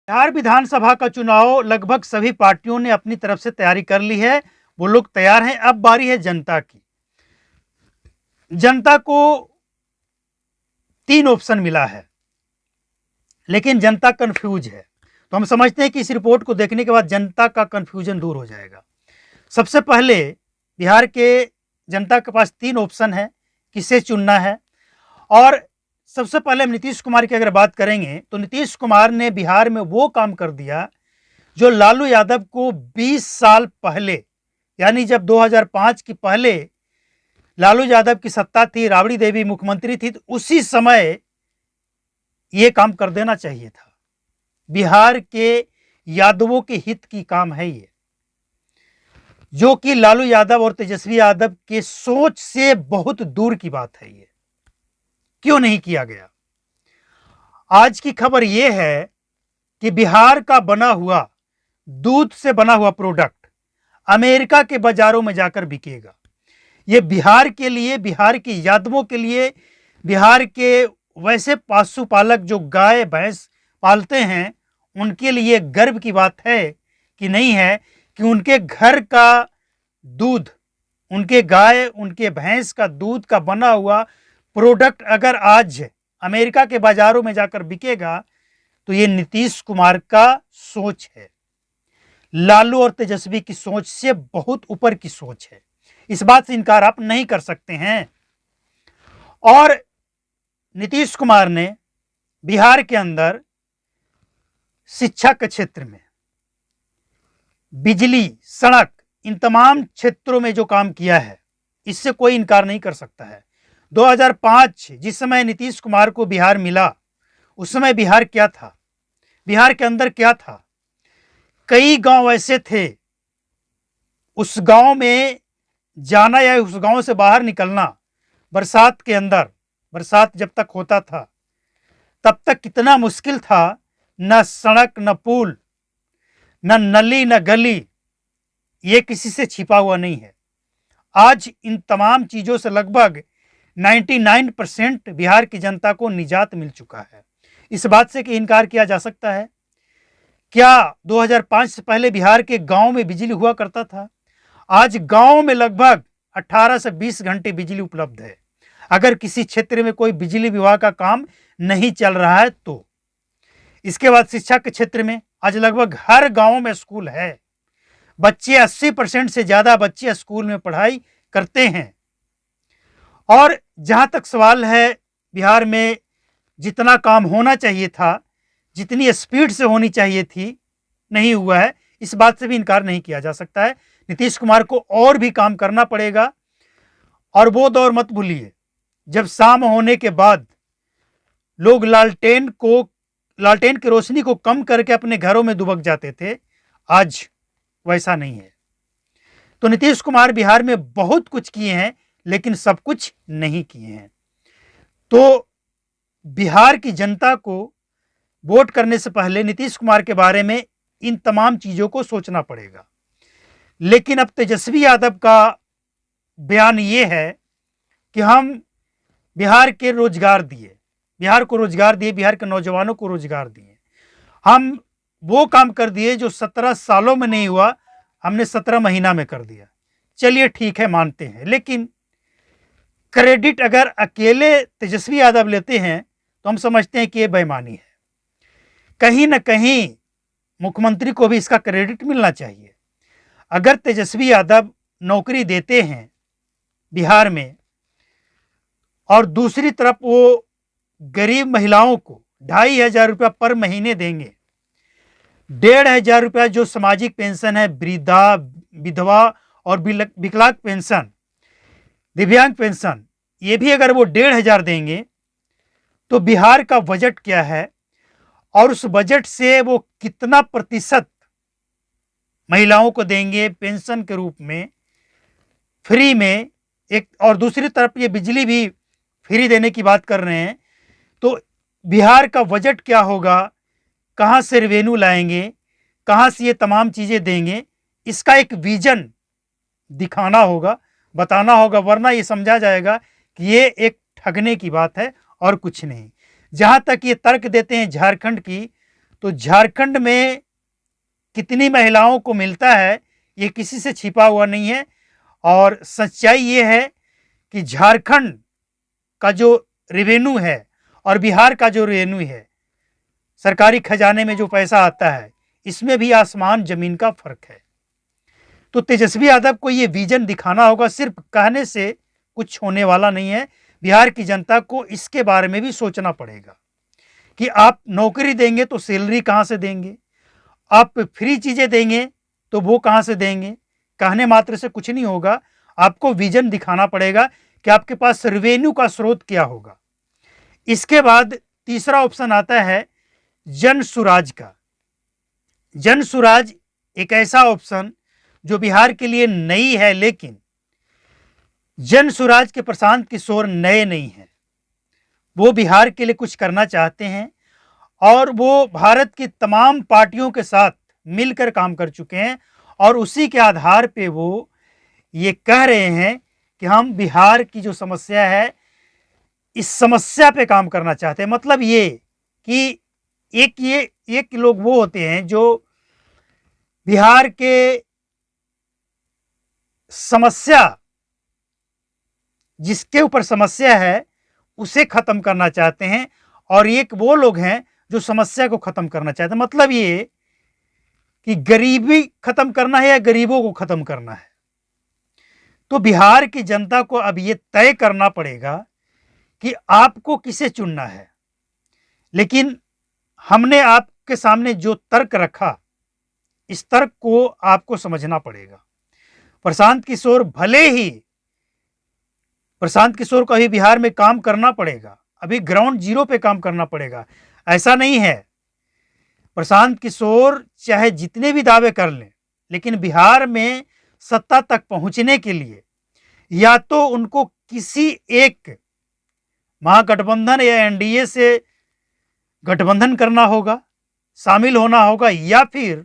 बिहार विधानसभा का चुनाव लगभग सभी पार्टियों ने अपनी तरफ से तैयारी कर ली है। वो लोग तैयार हैं। अब बारी है जनता की। जनता को 3 ऑप्शन मिला है, लेकिन जनता कंफ्यूज है। तो हम समझते हैं कि इस रिपोर्ट को देखने के बाद जनता का कंफ्यूजन दूर हो जाएगा। सबसे पहले बिहार के जनता के पास 3 ऑप्शन है, किसे चुनना है। और सबसे पहले हम नीतीश कुमार की अगर बात करेंगे तो नीतीश कुमार ने बिहार में वो काम कर दिया जो लालू यादव को 20 साल पहले, यानी जब 2005 की पहले लालू यादव की सत्ता थी, राबड़ी देवी मुख्यमंत्री थी, तो उसी समय ये काम कर देना चाहिए था। बिहार के यादवों के हित की काम है ये, जो कि लालू यादव और तेजस्वी यादव के सोच से बहुत दूर की बात है। ये क्यों नहीं किया गया? आज की खबर यह है कि बिहार का बना हुआ दूध से बना हुआ प्रोडक्ट अमेरिका के बाजारों में जाकर बिकेगा। यह बिहार के लिए, बिहार के यादवों के लिए, बिहार के वैसे पशुपालक जो गाय भैंस पालते हैं उनके लिए गर्व की बात है कि नहीं है कि उनके घर का दूध, उनके गाय, उनके भैंस का दूध का बना हुआ प्रोडक्ट अगर आज अमेरिका के बाजारों में जाकर बिकेगा तो ये नीतीश कुमार का सोच है। लालू और तेजस्वी की सोच से बहुत ऊपर की सोच है। इस बात से इनकार आप नहीं कर सकते हैं। और नीतीश कुमार ने बिहार के अंदर शिक्षा के क्षेत्र में, बिजली, सड़क, इन तमाम क्षेत्रों में जो काम किया है, इससे कोई इनकार नहीं कर सकता है। 2005 जिस समय नीतीश कुमार को बिहार मिला, उस समय बिहार क्या था? बिहार के अंदर क्या था? कई गांव ऐसे थे, उस गांव में जाना या उस गांव से बाहर निकलना बरसात के अंदर, बरसात जब तक होता था तब तक कितना मुश्किल था। न सड़क, न पुल, न नली, न गली, ये किसी से छिपा हुआ नहीं है। आज इन तमाम चीजों से लगभग 99% बिहार की जनता को निजात मिल चुका है। इस बात से कि इनकार किया जा सकता है? क्या 2005 से पहले बिहार के गांव में बिजली हुआ करता था? आज गांव में लगभग 18 से 20 घंटे बिजली उपलब्ध है। अगर किसी क्षेत्र में कोई बिजली विभाग का काम नहीं चल रहा है तो। इसके बाद शिक्षा के क्षेत्र में आज लगभग हर गांव में स्कूल है। बच्चे 80% से ज्यादा बच्चे स्कूल में पढ़ाई करते हैं। और जहां तक सवाल है बिहार में जितना काम होना चाहिए था, जितनी स्पीड से होनी चाहिए थी, नहीं हुआ है। इस बात से भी इनकार नहीं किया जा सकता है। नीतीश कुमार को और भी काम करना पड़ेगा। और वो दौर मत भूलिए जब शाम होने के बाद लोग लालटेन की रोशनी को कम करके अपने घरों में दुबक जाते थे। आज वैसा नहीं है। तो नीतीश कुमार बिहार में बहुत कुछ किए हैं, लेकिन सब कुछ नहीं किए हैं। तो बिहार की जनता को वोट करने से पहले नीतीश कुमार के बारे में इन तमाम चीजों को सोचना पड़ेगा। लेकिन अब तेजस्वी यादव का बयान यह है कि हम बिहार के रोजगार दिए, बिहार को रोजगार दिए, बिहार के नौजवानों को रोजगार दिए। हम वो काम कर दिए जो 17 सालों में नहीं हुआ, हमने 17 महीना में कर दिया। चलिए ठीक है, मानते हैं, लेकिन क्रेडिट अगर अकेले तेजस्वी यादव लेते हैं तो हम समझते हैं कि ये बेईमानी है। कहीं ना कहीं मुख्यमंत्री को भी इसका क्रेडिट मिलना चाहिए। अगर तेजस्वी यादव नौकरी देते हैं बिहार में और दूसरी तरफ वो गरीब महिलाओं को 2,500 रुपया पर महीने देंगे, 1,500 रुपया जो सामाजिक पेंशन है, वृद्धा, विधवा और विकलांग पेंशन, दिव्यांग पेंशन, ये भी अगर वो 1,500 देंगे तो बिहार का बजट क्या है और उस बजट से वो कितना प्रतिशत महिलाओं को देंगे पेंशन के रूप में, फ्री में। एक और दूसरी तरफ ये बिजली भी फ्री देने की बात कर रहे हैं। तो बिहार का बजट क्या होगा, कहां से रेवेन्यू लाएंगे, कहां से ये तमाम चीजें देंगे, इसका एक विजन दिखाना होगा, बताना होगा, वरना ये समझा जाएगा कि ये एक ठगने की बात है और कुछ नहीं। जहां तक ये तर्क देते हैं झारखंड की, तो झारखंड में कितनी महिलाओं को मिलता है ये किसी से छिपा हुआ नहीं है। और सच्चाई ये है कि झारखंड का जो रेवेन्यू है और बिहार का जो रेवेन्यू है, सरकारी खजाने में जो पैसा आता है, इसमें भी आसमान जमीन का फर्क है। तो तेजस्वी यादव को ये विजन दिखाना होगा, सिर्फ कहने से कुछ होने वाला नहीं है। बिहार की जनता को इसके बारे में भी सोचना पड़ेगा कि आप नौकरी देंगे तो सैलरी कहाँ से देंगे, आप फ्री चीज़ें देंगे तो वो कहाँ से देंगे। कहने मात्र से कुछ नहीं होगा, आपको विजन दिखाना पड़ेगा कि आपके पास रेवेन्यू का स्रोत क्या होगा। इसके बाद तीसरा ऑप्शन आता है जन सुराज का। जन सुराज एक ऐसा ऑप्शन जो बिहार के लिए नई है, लेकिन जन सुराज के प्रशांत किशोर नए नहीं हैं। वो बिहार के लिए कुछ करना चाहते हैं और वो भारत की तमाम पार्टियों के साथ मिलकर काम कर चुके हैं और उसी के आधार पे वो ये कह रहे हैं कि हम बिहार की जो समस्या है, इस समस्या पे काम करना चाहते हैं। मतलब ये कि एक लोग वो होते हैं जो बिहार के समस्या, जिसके ऊपर समस्या है उसे खत्म करना चाहते हैं, और एक वो लोग हैं जो समस्या को खत्म करना चाहते हैं। मतलब ये कि गरीबी खत्म करना है या गरीबों को खत्म करना है। तो बिहार की जनता को अब ये तय करना पड़ेगा कि आपको किसे चुनना है। लेकिन हमने आपके सामने जो तर्क रखा, इस तर्क को आपको समझना पड़ेगा। प्रशांत किशोर को अभी बिहार में काम करना पड़ेगा, अभी ग्राउंड जीरो पे काम करना पड़ेगा। ऐसा नहीं है, प्रशांत किशोर चाहे जितने भी दावे कर लें, लेकिन बिहार में सत्ता तक पहुंचने के लिए या तो उनको किसी एक महागठबंधन या एनडीए से गठबंधन करना होगा, शामिल होना होगा, या फिर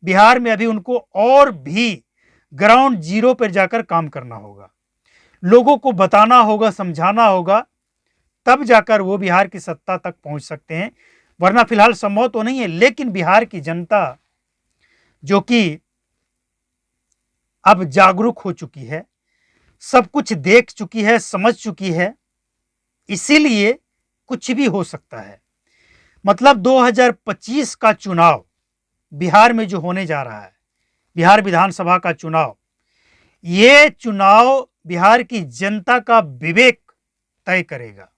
बिहार में अभी उनको और भी ग्राउंड जीरो पर जाकर काम करना होगा, लोगों को बताना होगा, समझाना होगा, तब जाकर वो बिहार की सत्ता तक पहुंच सकते हैं। वरना फिलहाल संभव तो नहीं है। लेकिन बिहार की जनता जो कि अब जागरूक हो चुकी है, सब कुछ देख चुकी है, समझ चुकी है, इसीलिए कुछ भी हो सकता है। मतलब 2025 का चुनाव बिहार में जो होने जा रहा है, बिहार विधानसभा का चुनाव, ये चुनाव बिहार की जनता का विवेक तय करेगा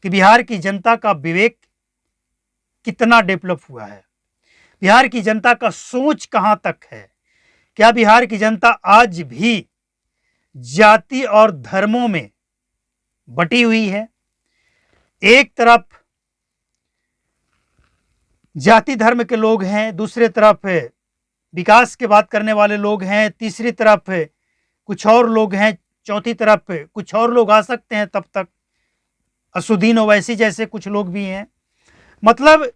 कि बिहार की जनता का विवेक कितना डेवलप हुआ है, बिहार की जनता का सोच कहां तक है। क्या बिहार की जनता आज भी जाति और धर्मों में बटी हुई है? एक तरफ जाति धर्म के लोग हैं, दूसरी तरफ विकास की बात करने वाले लोग हैं, तीसरी तरफ कुछ और लोग हैं, चौथी तरफ कुछ और लोग आ सकते हैं तब तक, असुद्दीन ओवैसी जैसे कुछ लोग भी हैं। मतलब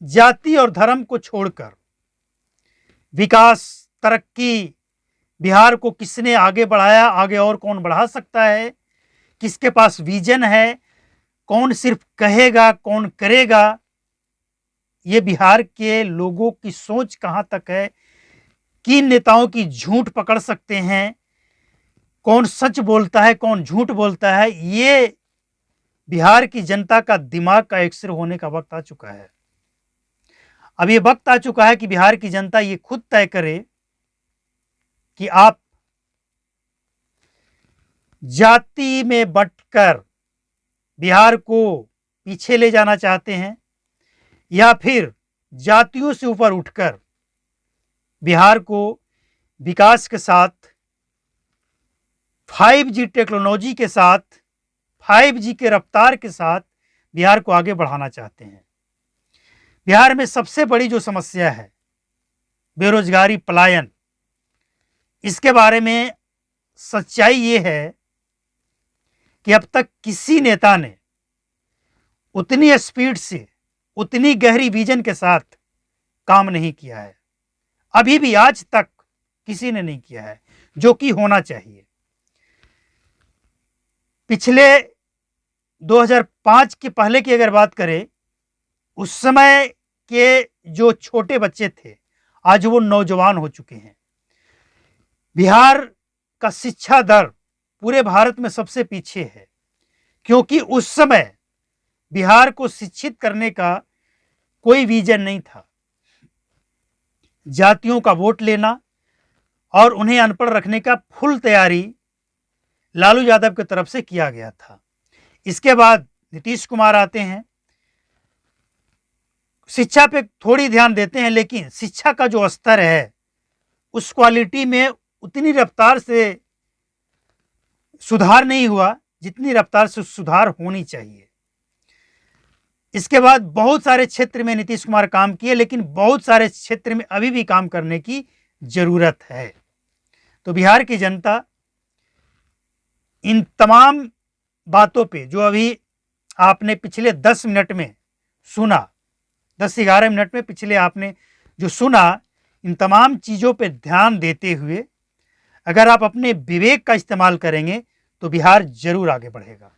जाति और धर्म को छोड़कर विकास, तरक्की, बिहार को किसने आगे बढ़ाया, आगे और कौन बढ़ा सकता है, किसके पास विजन है, कौन सिर्फ कहेगा, कौन करेगा, ये बिहार के लोगों की सोच कहां तक है, किन नेताओं की झूठ पकड़ सकते हैं, कौन सच बोलता है, कौन झूठ बोलता है, ये बिहार की जनता का दिमाग का एक्सरे होने का वक्त आ चुका है। अब ये वक्त आ चुका है कि बिहार की जनता ये खुद तय करे कि आप जाति में बंटकर बिहार को पीछे ले जाना चाहते हैं या फिर जातियों से ऊपर उठकर बिहार को विकास के साथ, 5G टेक्नोलॉजी के साथ, 5G के रफ्तार के साथ बिहार को आगे बढ़ाना चाहते हैं। बिहार में सबसे बड़ी जो समस्या है बेरोजगारी, पलायन, इसके बारे में सच्चाई ये है कि अब तक किसी नेता ने उतनी स्पीड से, उतनी गहरी विजन के साथ काम नहीं किया है। अभी भी आज तक किसी ने नहीं किया है, जो कि होना चाहिए। पिछले 2005 के पहले की अगर बात करें, उस समय के जो छोटे बच्चे थे आज वो नौजवान हो चुके हैं। बिहार का शिक्षा दर पूरे भारत में सबसे पीछे है, क्योंकि उस समय बिहार को शिक्षित करने का कोई विजन नहीं था। जातियों का वोट लेना और उन्हें अनपढ़ रखने का फुल तैयारी लालू यादव की तरफ से किया गया था। इसके बाद नीतीश कुमार आते हैं, शिक्षा पे थोड़ी ध्यान देते हैं, लेकिन शिक्षा का जो स्तर है उस क्वालिटी में उतनी रफ्तार से सुधार नहीं हुआ जितनी रफ्तार से सुधार होनी चाहिए। इसके बाद बहुत सारे क्षेत्र में नीतीश कुमार काम किए, लेकिन बहुत सारे क्षेत्र में अभी भी काम करने की जरूरत है। तो बिहार की जनता इन तमाम बातों पे जो अभी आपने पिछले 10 मिनट में सुना, 10-11 मिनट में पिछले आपने जो सुना, इन तमाम चीज़ों पे ध्यान देते हुए अगर आप अपने विवेक का इस्तेमाल करेंगे तो बिहार जरूर आगे बढ़ेगा।